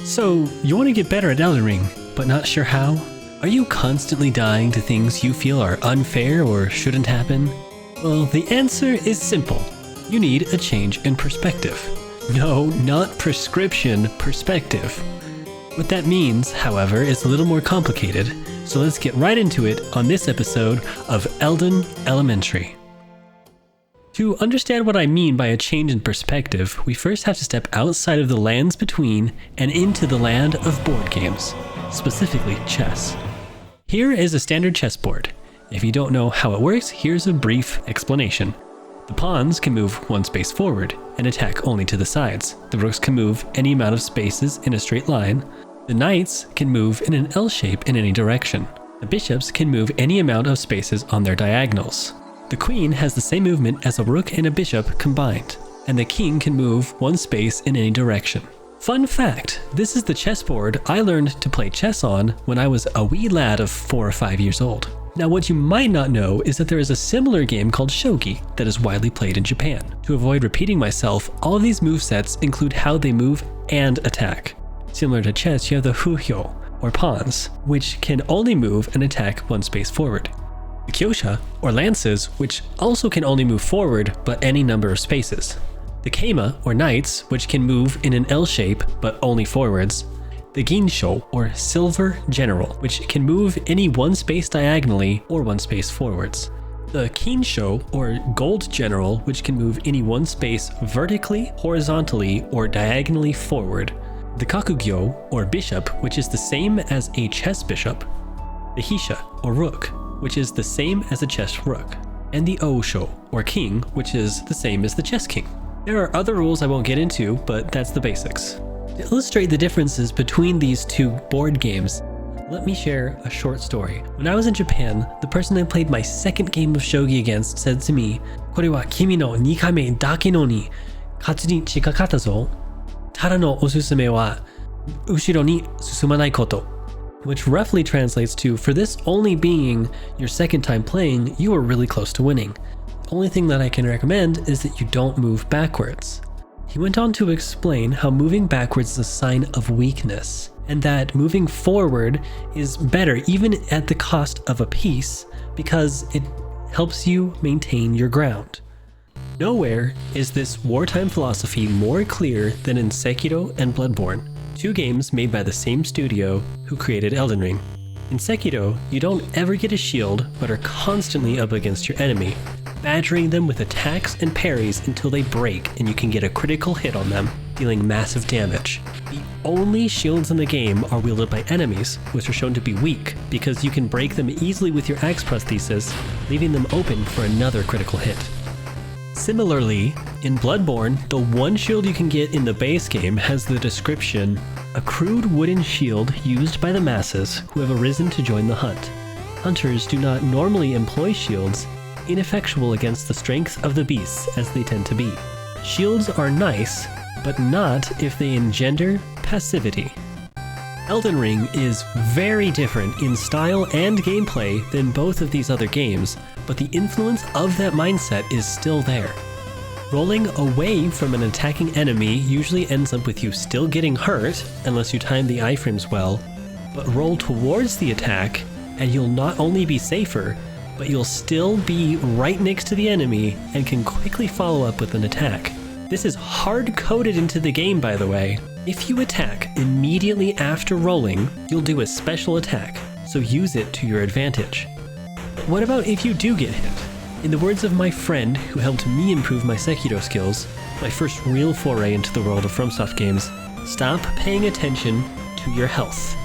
So, you want to get better at Elden Ring, but not sure how? Are you constantly dying to things you feel are unfair or shouldn't happen? Well, the answer is simple. You need a change in perspective. No, not prescription, perspective. What that means, however, is a little more complicated, so let's get right into it on this episode of Elden Elementary. To understand what I mean by a change in perspective, we first have to step outside of the lands between and into the land of board games, specifically chess. Here is a standard chessboard. If you don't know how it works, here's a brief explanation. The pawns can move one space forward and attack only to the sides. The rooks can move any amount of spaces in a straight line. The knights can move in an L shape in any direction. The bishops can move any amount of spaces on their diagonals. The queen has the same movement as a rook and a bishop combined, and the king can move one space in any direction. Fun fact, this is the chessboard I learned to play chess on when I was a wee lad of 4 or 5 years old. Now what you might not know is that there is a similar game called shogi that is widely played in Japan. To avoid repeating myself, all of these movesets include how they move and attack. Similar to chess, you have the huhyo, or pawns, which can only move and attack one space forward. The kyosha, or lances, which also can only move forward but any number of spaces. The keima, or knights, which can move in an L shape but only forwards. The ginsho, or silver general, which can move any one space diagonally or one space forwards. The kinsho, or gold general, which can move any one space vertically, horizontally, or diagonally forward. The kakugyo, or bishop, which is the same as a chess bishop. The hisha, or rook, which is the same as a chess rook. And the osho, or king, which is the same as the chess king. There are other rules I won't get into, but that's the basics. To illustrate the differences between these two board games, let me share a short story. When I was in Japan, the person I played my second game of shogi against said to me, "Kore wa kimi no 2回目だけのに勝ちに近かったぞ。ただのおすすめは後ろに進まないこと." Which roughly translates to, for this only being your second time playing, you are really close to winning. The only thing that I can recommend is that you don't move backwards. He went on to explain how moving backwards is a sign of weakness, and that moving forward is better even at the cost of a piece because it helps you maintain your ground. Nowhere is this wartime philosophy more clear than in Sekiro and Bloodborne, two games made by the same studio who created Elden Ring. In Sekiro, you don't ever get a shield but are constantly up against your enemy, badgering them with attacks and parries until they break and you can get a critical hit on them, dealing massive damage. The only shields in the game are wielded by enemies, which are shown to be weak because you can break them easily with your axe prosthesis, leaving them open for another critical hit. Similarly, in Bloodborne, the one shield you can get in the base game has the description, "A crude wooden shield used by the masses who have arisen to join the hunt. Hunters do not normally employ shields, ineffectual against the strength of the beasts as they tend to be. Shields are nice, but not if they engender passivity." Elden Ring is very different in style and gameplay than both of these other games, but the influence of that mindset is still there. Rolling away from an attacking enemy usually ends up with you still getting hurt, unless you time the iframes well, but roll towards the attack, and you'll not only be safer, but you'll still be right next to the enemy and can quickly follow up with an attack. This is hard-coded into the game, by the way. If you attack immediately after rolling, you'll do a special attack, so use it to your advantage. But what about if you do get hit? In the words of my friend who helped me improve my Sekiro skills, my first real foray into the world of FromSoft games, stop paying attention to your health.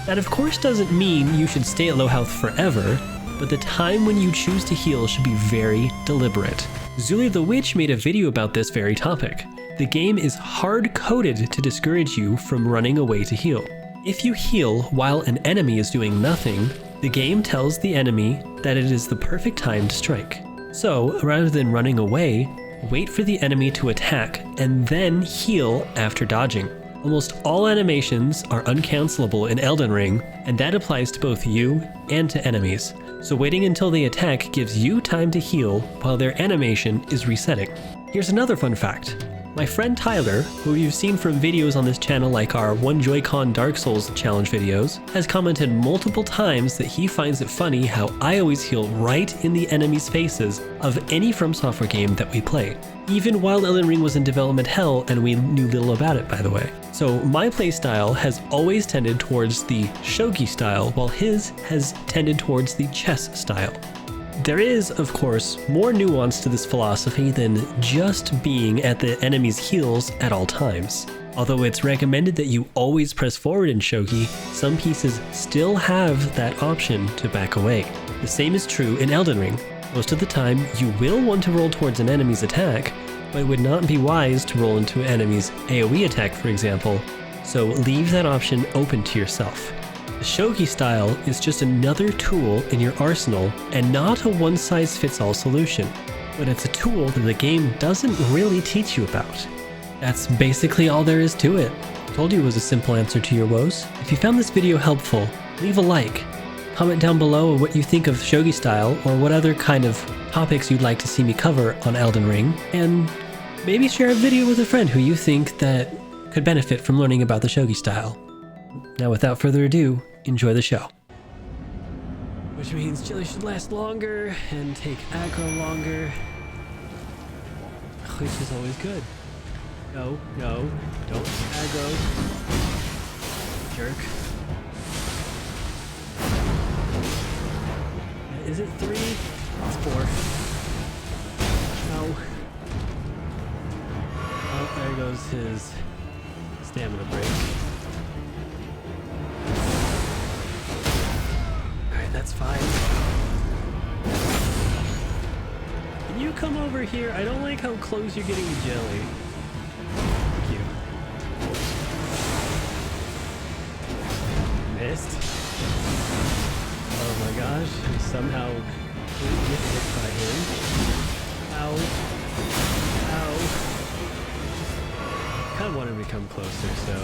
That of course doesn't mean you should stay at low health forever, but the time when you choose to heal should be very deliberate. Zuli the Witch made a video about this very topic. The game is hard-coded to discourage you from running away to heal. If you heal while an enemy is doing nothing, the game tells the enemy that it is the perfect time to strike. So, rather than running away, wait for the enemy to attack and then heal after dodging. Almost all animations are uncancelable in Elden Ring, and that applies to both you and to enemies. So waiting until they attack gives you time to heal while their animation is resetting. Here's another fun fact. My friend Tyler, who you've seen from videos on this channel like our One Joy-Con Dark Souls challenge videos, has commented multiple times that he finds it funny how I always heal right in the enemies' faces of any From Software game that we play, even while Elden Ring was in development hell and we knew little about it, by the way. So my playstyle has always tended towards the shogi style, while his has tended towards the chess style. There is, of course, more nuance to this philosophy than just being at the enemy's heels at all times. Although it's recommended that you always press forward in shogi, some pieces still have that option to back away. The same is true in Elden Ring. Most of the time, you will want to roll towards an enemy's attack, but it would not be wise to roll into an enemy's AoE attack, for example, so leave that option open to yourself. The shogi style is just another tool in your arsenal and not a one-size-fits-all solution, but it's a tool that the game doesn't really teach you about. That's basically all there is to it. Told you it was a simple answer to your woes. If you found this video helpful, leave a like. Comment down below what you think of shogi style or what other kind of topics you'd like to see me cover on Elden Ring, and maybe share a video with a friend who you think that could benefit from learning about the shogi style. Now without further ado, enjoy the show. Which means chili should last longer and take aggro longer, which is always good. No, don't aggro. Jerk. Is it 3? It's 4. No. Oh, there goes his stamina break. That's fine. Can you come over here? I don't like how close you're getting to jelly. Thank you. Missed. Oh my gosh. I somehow didn't get hit by him. Ow. Ow. I kind of wanted him to come closer, so...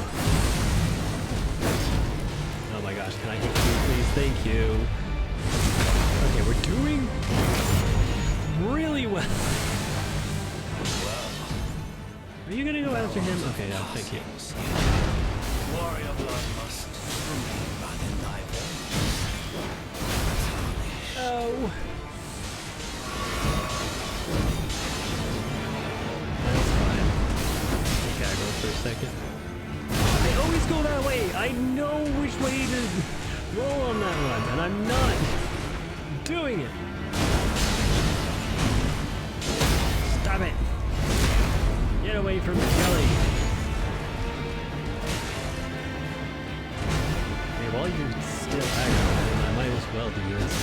Oh my gosh, can I hit you, please? Thank you. Okay, we're doing really well. Are you gonna go after him? Okay, no, thank you. Warrior blood must run in thy veins. Oh. That's fine. Take aggro for a second. They always go that way. I know which way to roll on that one, and I'm not doing it. Stop it. Get away from the jelly. Okay, while you're still aggravating, I might as well do this.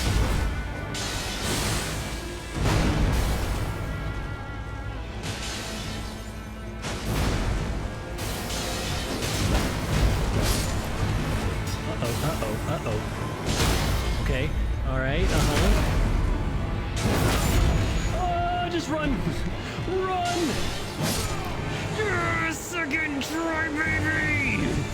Uh-oh. Okay. Alright, Oh, just run! Run! Yeah, second try, baby!